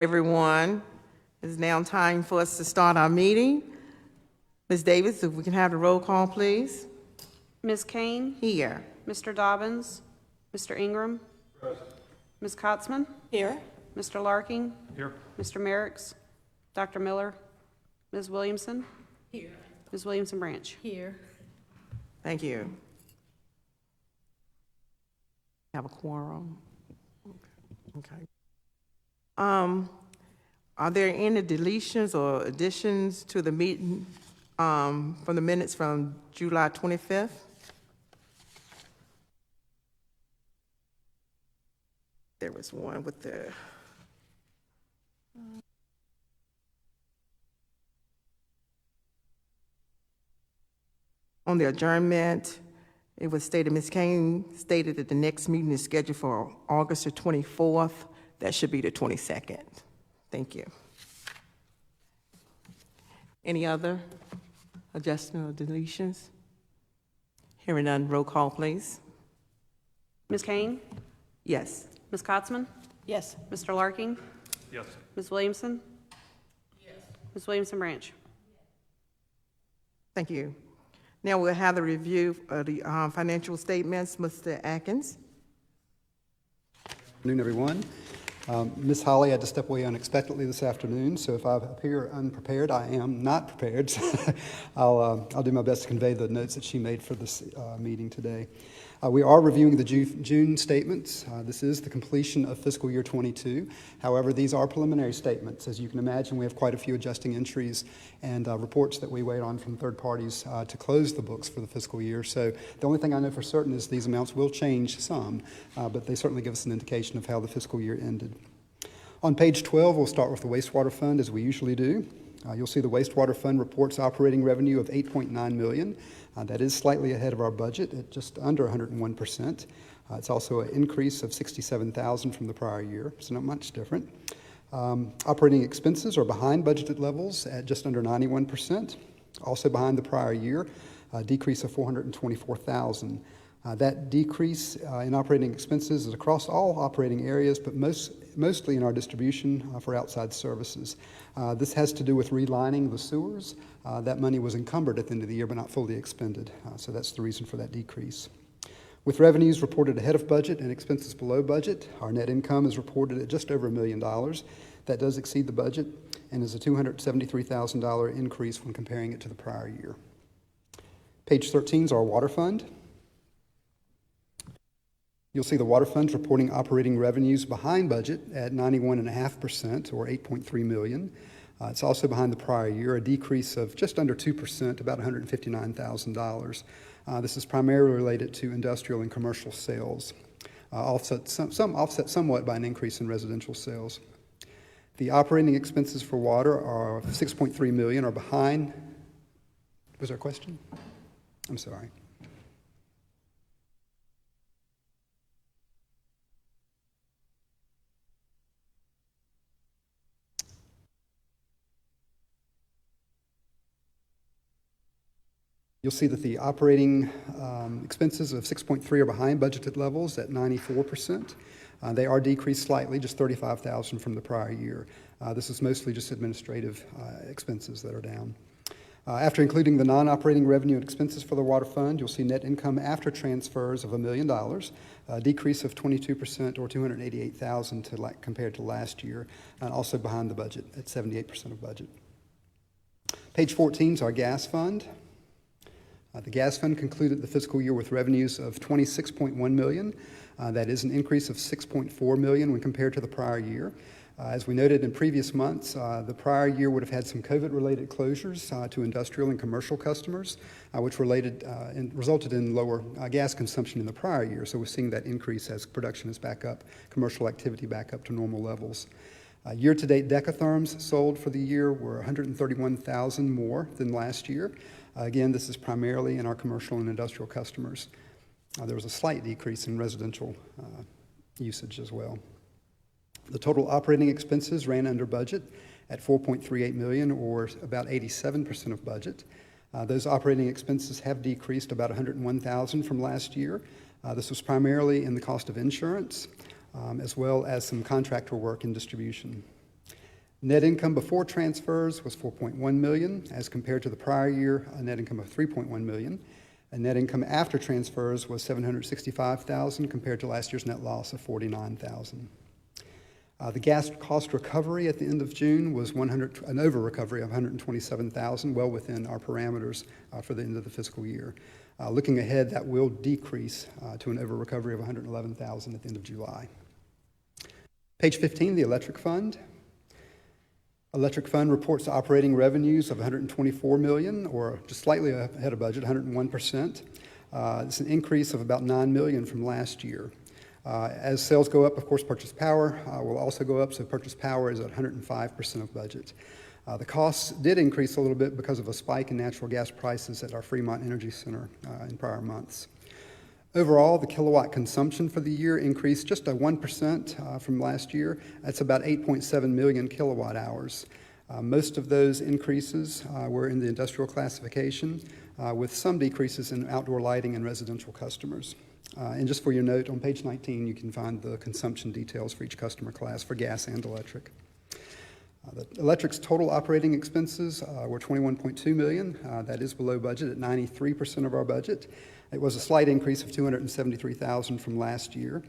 Everyone, it's now time for us to start our meeting. Ms. Davis, if we can have the roll call, please. Ms. Kane? Here. Mr. Dobbins? Mr. Ingram? Present. Ms. Kotzman? Here. Mr. Larking? Here. Mr. Merricks? Dr. Miller? Ms. Williamson? Here. Ms. Williamson Branch? Here. Thank you. Have a quorum. Okay. Are there any deletions or additions to the meeting from the minutes from July 25th? There was one with the on the adjournment. It was stated, Ms. Kane stated that the next meeting is scheduled for August the 24th. That should be the 22nd. Thank you. Any other adjustments or deletions? Hearing none, roll call, please. Ms. Kane? Yes. Ms. Kotzman? Yes. Mr. Larking? Yes. Ms. Williamson? Yes. Ms. Williamson Branch? Thank you. Now we'll have the review of the financial statements. Mr. Atkins. Good afternoon, everyone. Ms. Holly had to step away unexpectedly this afternoon, so if I appear unprepared, I am not prepared. I'll do my best to convey the notes that she made for this meeting today. We are reviewing the June statements. This is the completion of fiscal year 22. However, these are preliminary statements. As you can imagine, we have quite a few adjusting entries and reports that we wait on from third parties to close the books for the fiscal year. So the only thing I know for certain is these amounts will change some, but they certainly give us an indication of how the fiscal year ended. On page 12, we'll start with the wastewater fund, as we usually do. You'll see the wastewater fund reports operating revenue of $8.9 million. That is slightly ahead of our budget at just under 101%. It's also an increase of $67,000 from the prior year, so not much different. Operating expenses are behind budgeted levels at just under 91%, also behind the prior year, a decrease of $424,000. That decrease in operating expenses is across all operating areas, but mostly in our distribution for outside services. This has to do with relining the sewers. That money was encumbered at the end of the year, but not fully expended. So that's the reason for that decrease. With revenues reported ahead of budget and expenses below budget, our net income is reported at just over $1 million. That does exceed the budget and is a $273,000 increase when comparing it to the prior year. Page 13 is our water fund. You'll see the water fund's reporting operating revenues behind budget at 91.5%, or $8.3 million. It's also behind the prior year, a decrease of just under 2%, about $159,000. This is primarily related to industrial and commercial sales, offset somewhat by an increase in residential sales. The operating expenses for water are $6.3 million, are behind. Was there a question? I'm sorry. You'll see that the operating expenses of 6.3 are behind budgeted levels at 94%. They are decreased slightly, just $35,000 from the prior year. This is mostly just administrative expenses that are down. After including the non-operating revenue and expenses for the water fund, you'll see net income after transfers of $1 million, a decrease of 22%, or $288,000 compared to last year, and also behind the budget at 78% of budget. Page 14 is our gas fund. The gas fund concluded the fiscal year with revenues of $26.1 million. That is an increase of $6.4 million when compared to the prior year. As we noted in previous months, the prior year would have had some COVID-related closures to industrial and commercial customers, which resulted in lower gas consumption in the prior year. So we're seeing that increase as production is back up, commercial activity back up to normal levels. Year-to-date decatherms sold for the year were 131,000 more than last year. Again, this is primarily in our commercial and industrial customers. There was a slight decrease in residential usage as well. The total operating expenses ran under budget at $4.38 million, or about 87% of budget. Those operating expenses have decreased about $101,000 from last year. This was primarily in the cost of insurance, as well as some contractor work in distribution. Net income before transfers was $4.1 million, as compared to the prior year, a net income of $3.1 million. And net income after transfers was $765,000, compared to last year's net loss of $49,000. The gas cost recovery at the end of June was an over-recovery of $127,000, well within our parameters for the end of the fiscal year. Looking ahead, that will decrease to an over-recovery of $111,000 at the end of July. Page 15, the electric fund. Electric fund reports operating revenues of $124 million, or just slightly ahead of budget, 101%. It's an increase of about $9 million from last year. As sales go up, of course, purchase power will also go up, so purchase power is at 105% of budget. The costs did increase a little bit because of a spike in natural gas prices at our Fremont Energy Center in prior months. Overall, the kilowatt consumption for the year increased just 1% from last year. That's about 8.7 million kilowatt hours. Most of those increases were in the industrial classification, with some decreases in outdoor lighting and residential customers. And just for your note, on page 19, you can find the consumption details for each customer class for gas and electric. The electric's total operating expenses were $21.2 million. That is below budget at 93% of our budget. It was a slight increase of $273,000 from last year.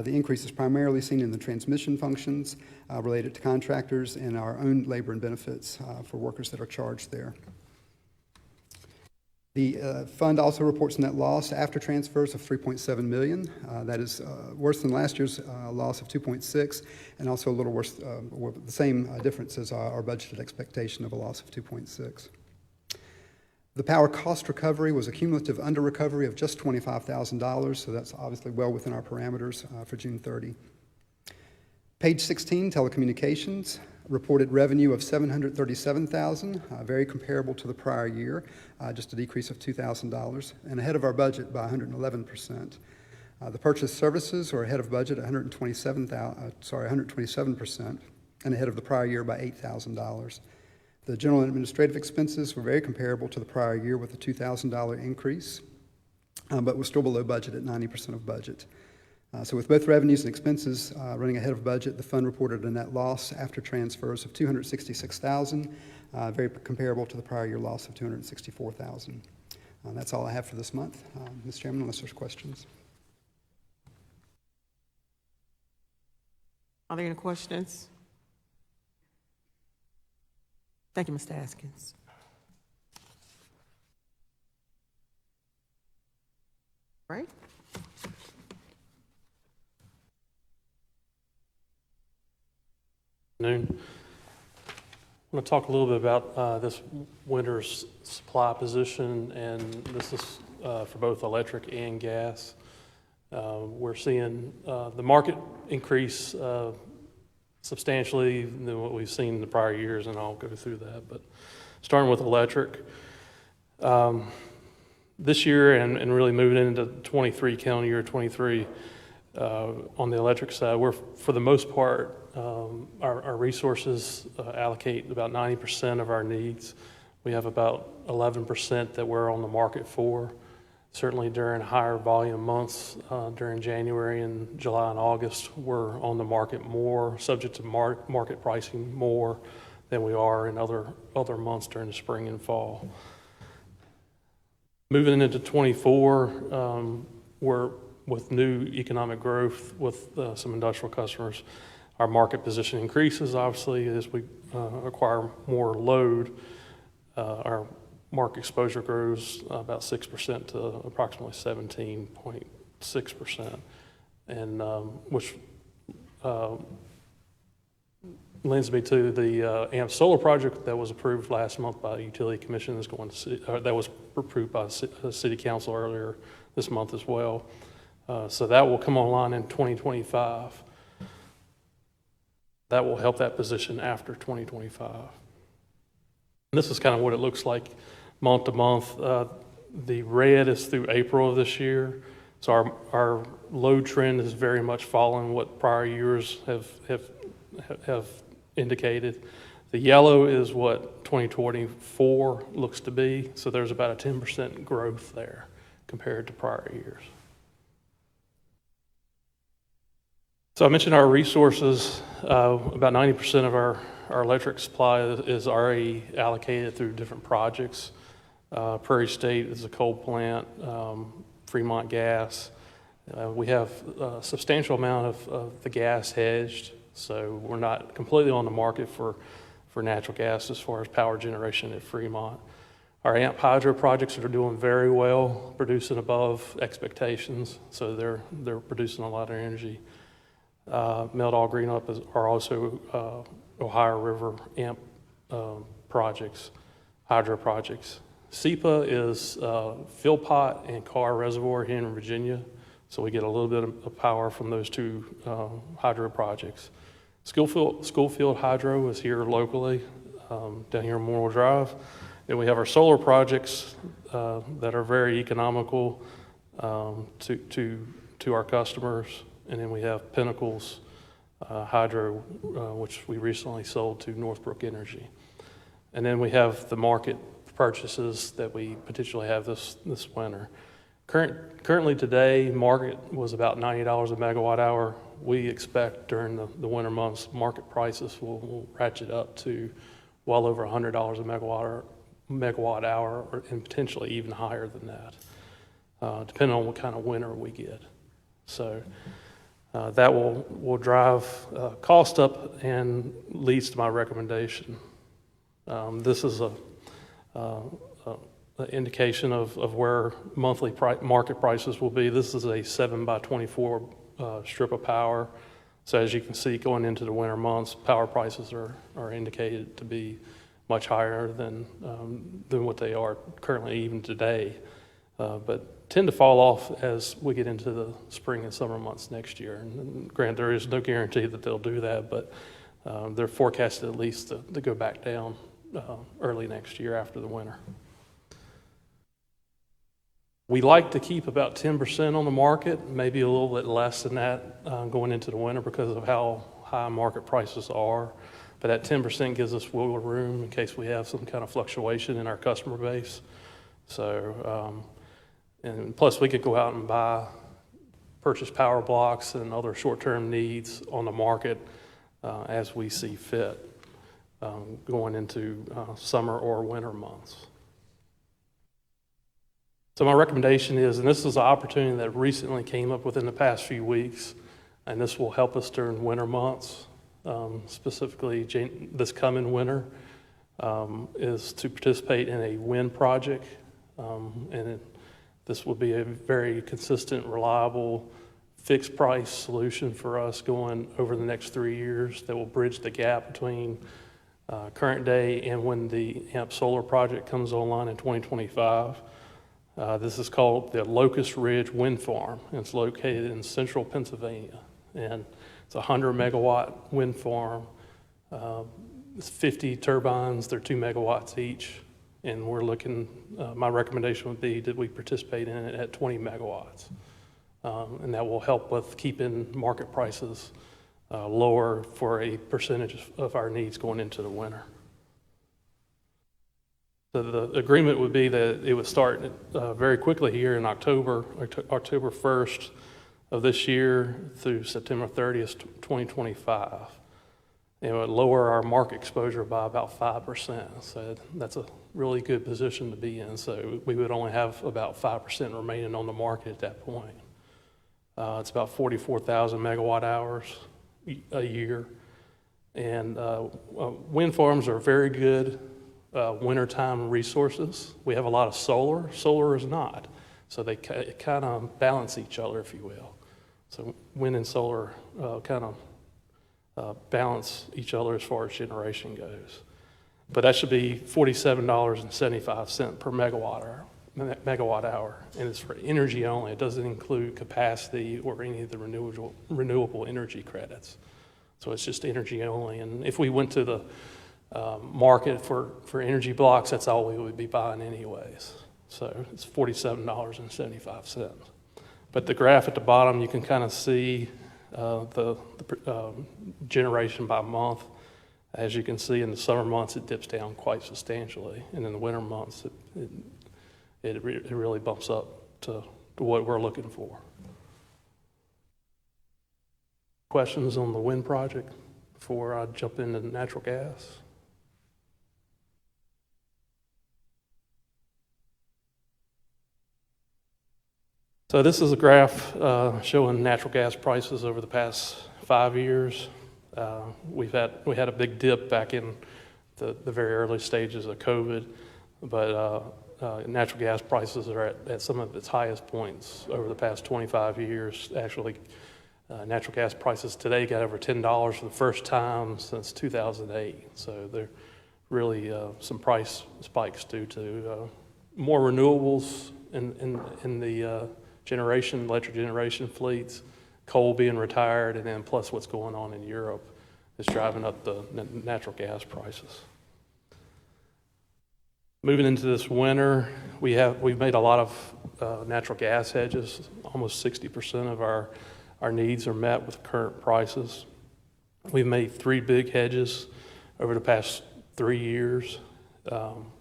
The increase is primarily seen in the transmission functions related to contractors and our own labor and benefits for workers that are charged there. The fund also reports net loss after transfers of $3.7 million. That is worse than last year's loss of $2.6, and also a little worse, the same difference as our budgeted expectation of a loss of $2.6. The power cost recovery was a cumulative under-recovery of just $25,000, so that's obviously well within our parameters for June 30. Page 16, telecommunications, reported revenue of $737,000, very comparable to the prior year, just a decrease of $2,000, and ahead of our budget by 111%. The purchase services are ahead of budget at 127%, and ahead of the prior year by $8,000. The general and administrative expenses were very comparable to the prior year with a $2,000 increase, but was still below budget at 90% of budget. So with both revenues and expenses running ahead of budget, the fund reported a net loss after transfers of $266,000, very comparable to the prior year loss of $264,000. That's all I have for this month. Mr. Chairman, unless there's questions. Are there any questions? Thank you, Mr. Askins. Right? Noon. I want to talk a little bit about this winter's supply position, and this is for both electric and gas. We're seeing the market increase substantially than what we've seen in the prior years, and I'll go through that. But starting with electric, this year and really moving into 23, calendar year 23, on the electric side, we're, for the most part, our resources allocate about 90% of our needs. We have about 11% that we're on the market for. Certainly during higher volume months, during January and July and August, we're on the market more, subject to market pricing more than we are in other months during the spring and fall. Moving into 24, we're with new economic growth with some industrial customers. Our market position increases, obviously, as we acquire more load. Our market exposure grows about 6% to approximately 17.6%, and which lends me to the AMP solar project that was approved last month by the Utility Commission. Is going to that was approved by the City Council earlier this month as well. So that will come online in 2025. That will help that position after 2025. And this is kind of what it looks like month to month. The red is through April of this year. So our load trend is very much following what prior years have indicated. The yellow is what 2024 looks to be. So there's about a 10% growth there compared to prior years. So I mentioned our resources. About 90% of our electric supply is already allocated through different projects. Prairie State is a coal plant, Fremont Gas. We have a substantial amount of the gas hedged, so we're not completely on the market for natural gas as far as power generation at Fremont. Our AMP hydro projects are doing very well, producing above expectations, so they're producing a lot of energy. Melt-All Green Up are also Ohio River AMP projects, hydro projects. SEPA is Philpott and Carr Reservoir here in Virginia, so we get a little bit of power from those two hydro projects. Schoolfield Hydro is here locally, down here on Memorial Drive. And we have our solar projects that are very economical to our customers. And then we have Pinnacles Hydro, which we recently sold to Northbrook Energy. And then we have the market purchases that we potentially have this winter. Currently today, market was about $90 a megawatt hour. We expect during the winter months, market prices will ratchet up to well over $100 a megawatt hour, and potentially even higher than that, depending on what kind of winter we get. So that will drive cost up and leads to my recommendation. This is an indication of where monthly market prices will be. This is a 7x24 strip of power. So as you can see, going into the winter months, power prices are indicated to be much higher than what they are currently even today, but tend to fall off as we get into the spring and summer months next year. And granted, there is no guarantee that they'll do that, but they're forecasted at least to go back down early next year after the winter. We like to keep about 10% on the market, maybe a little bit less than that going into the winter because of how high market prices are. But that 10% gives us wiggle room in case we have some kind of fluctuation in our customer base. So, and plus we could go out and purchase power blocks and other short-term needs on the market as we see fit going into summer or winter months. So my recommendation is, and this is an opportunity that recently came up within the past few weeks, and this will help us during winter months, specifically this coming winter, is to participate in a wind project. This will be a very consistent, reliable, fixed price solution for us going over the next 3 years that will bridge the gap between current day and when the AMP solar project comes online in 2025. This is called the Locust Ridge Wind Farm, and it's located in central Pennsylvania. And it's a 100 megawatt wind farm. It's 50 turbines, they're 2 megawatts each. And we're looking, my recommendation would be that we participate in it at 20 megawatts. And that will help with keeping market prices lower for a percentage of our needs going into the winter. So the agreement would be that it would start very quickly here in October 1st of this year through September 30th, 2025. It would lower our market exposure by about 5%. So that's a really good position to be in. So we would only have about 5% remaining on the market at that point. It's about 44,000 megawatt hours a year. And wind farms are very good wintertime resources. We have a lot of solar. Solar is not. So they kind of balance each other, if you will. So wind and solar kind of balance each other as far as generation goes. But that should be $47.75 per megawatt hour. And it's for energy only. It doesn't include capacity or any of the renewable energy credits. So it's just energy only. And if we went to the market for energy blocks, that's all we would be buying anyways. So it's $47.75. But the graph at the bottom, you can kind of see the generation by month. As you can see, in the summer months, it dips down quite substantially. And in the winter months, it really bumps up to what we're looking for. Questions on the wind project before I jump into natural gas. So this is a graph showing natural gas prices over the past 5 years. We had a big dip back in the very early stages of COVID, but natural gas prices are at some of its highest points over the past 25 years. Actually, natural gas prices today got over $10 for the first time since 2008. So there really some price spikes due to more renewables in the electric generation fleets, coal being retired, and then plus what's going on in Europe is driving up the natural gas prices. Moving into this winter, we've made a lot of natural gas hedges. Almost 60% of our needs are met with current prices. We've made 3 big hedges over the past 3 years. One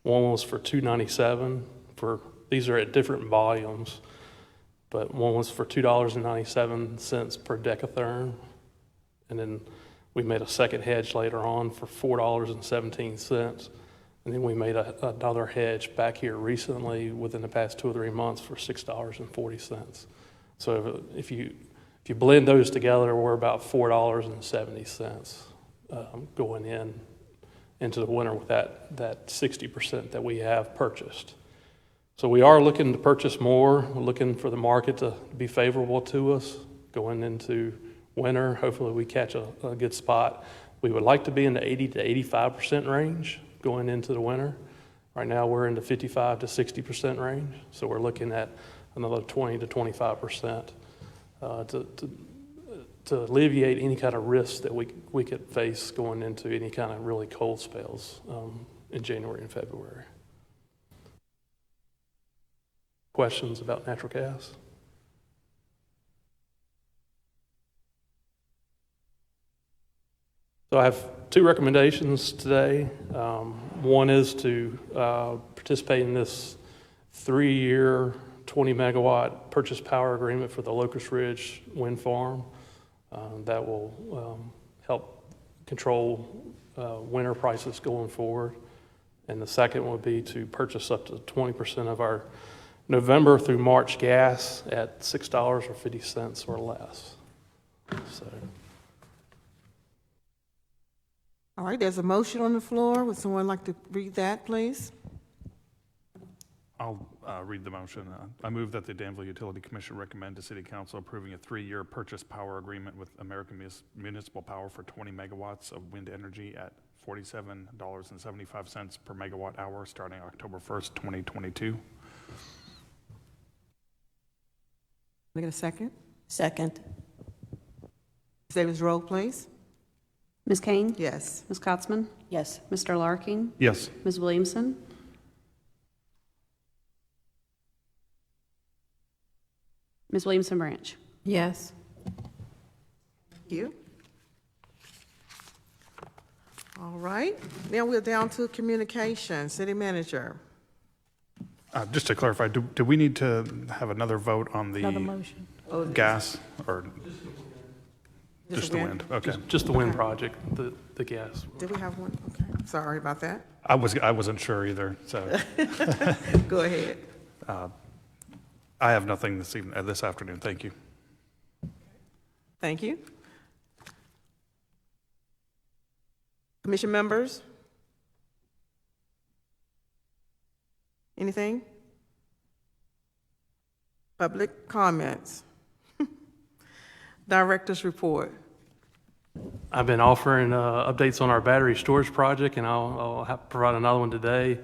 was for $2.97. These are at different volumes, but one was for $2.97 per decatherm, and then we made a second hedge later on for $4.17, and then we made another hedge back here recently within the past 2 or 3 months for $6.40. So if you blend those together, we're about $4.70 going into the winter with that 60% that we have purchased. So we are looking to purchase more. We're looking for the market to be favorable to us going into winter. Hopefully we catch a good spot. We would like to be in the 80 to 85% range going into the winter. Right now we're in the 55 to 60% range. So we're looking at another 20 to 25% to alleviate any kind of risk that we could face going into any kind of really cold spells in January and February. Questions about natural gas? So I have 2 recommendations today. One is to participate in this 3-year, 20-megawatt purchase power agreement for the Locust Ridge wind farm. That will help control winter prices going forward. And the second would be to purchase up to 20% of our November through March gas at $6.50 or less. So. All right, there's a motion on the floor. Would someone like to read that, please? I'll read the motion. I move that the Danville Utility Commission recommend to City Council approving a 3-year purchase power agreement with American Municipal Power for 20 megawatts of wind energy at $47.75 per megawatt hour starting October 1st, 2022. Can I get a second? Second. Ms. Davis, roll, please. Ms. Kane? Yes. Ms. Kotzman? Yes. Mr. Larkin? Yes. Ms. Williamson? Ms. Williamson Branch? Yes. Thank you. All right, now we're down to communication. City Manager. Just to clarify, do we need to have another vote on the Another motion. gas or just the wind? wind? Okay. Just the wind project, the gas. Did we have one? Okay, sorry about that. I wasn't sure either, so Go ahead. I have nothing this afternoon. Thank you. Thank you. Commission members? Anything? Public comments? Director's report. I've been offering updates on our battery storage project, and I'll provide another one today.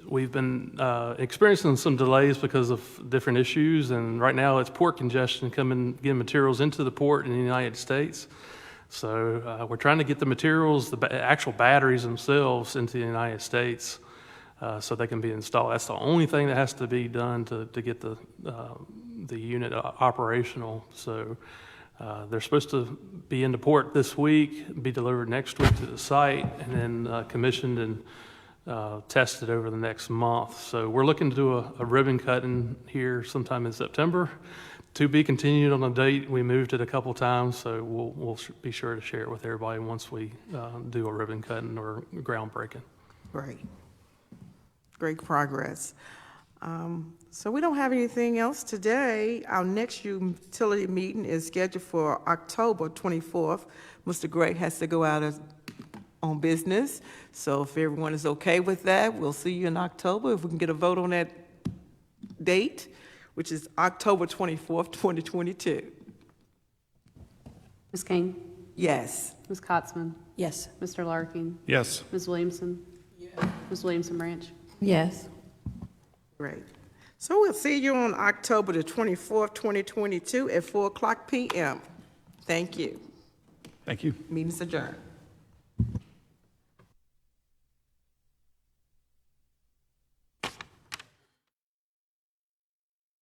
We've been experiencing some delays because of different issues, and right now it's port congestion getting materials into the port in the United States. So we're trying to get the materials, the actual batteries themselves, into the United States so they can be installed. That's the only thing that has to be done to get the unit operational. So they're supposed to be into port this week, be delivered next week to the site, and then commissioned and tested over the next month. So we're looking to do a ribbon cutting here sometime in September To be continued on the date. We moved it a couple times, so we'll be sure to share it with everybody once we do a ribbon cutting or groundbreaking. Great. Great progress. So we don't have anything else today. Our next utility meeting is scheduled for October 24th. Mr. Gray has to go out on business, so if everyone is okay with that, we'll see you in October. If we can get a vote on that date, which is October 24th, 2022. Ms. King, Yes. Ms. Kotzman, Yes. Mr. Larkin, Yes. Ms. Williamson, Ms. Williamson Branch. Yes. Great. So we'll see you on October the 24th, 2022 at 4:00 p.m. Thank you. Thank you. Meeting's adjourned.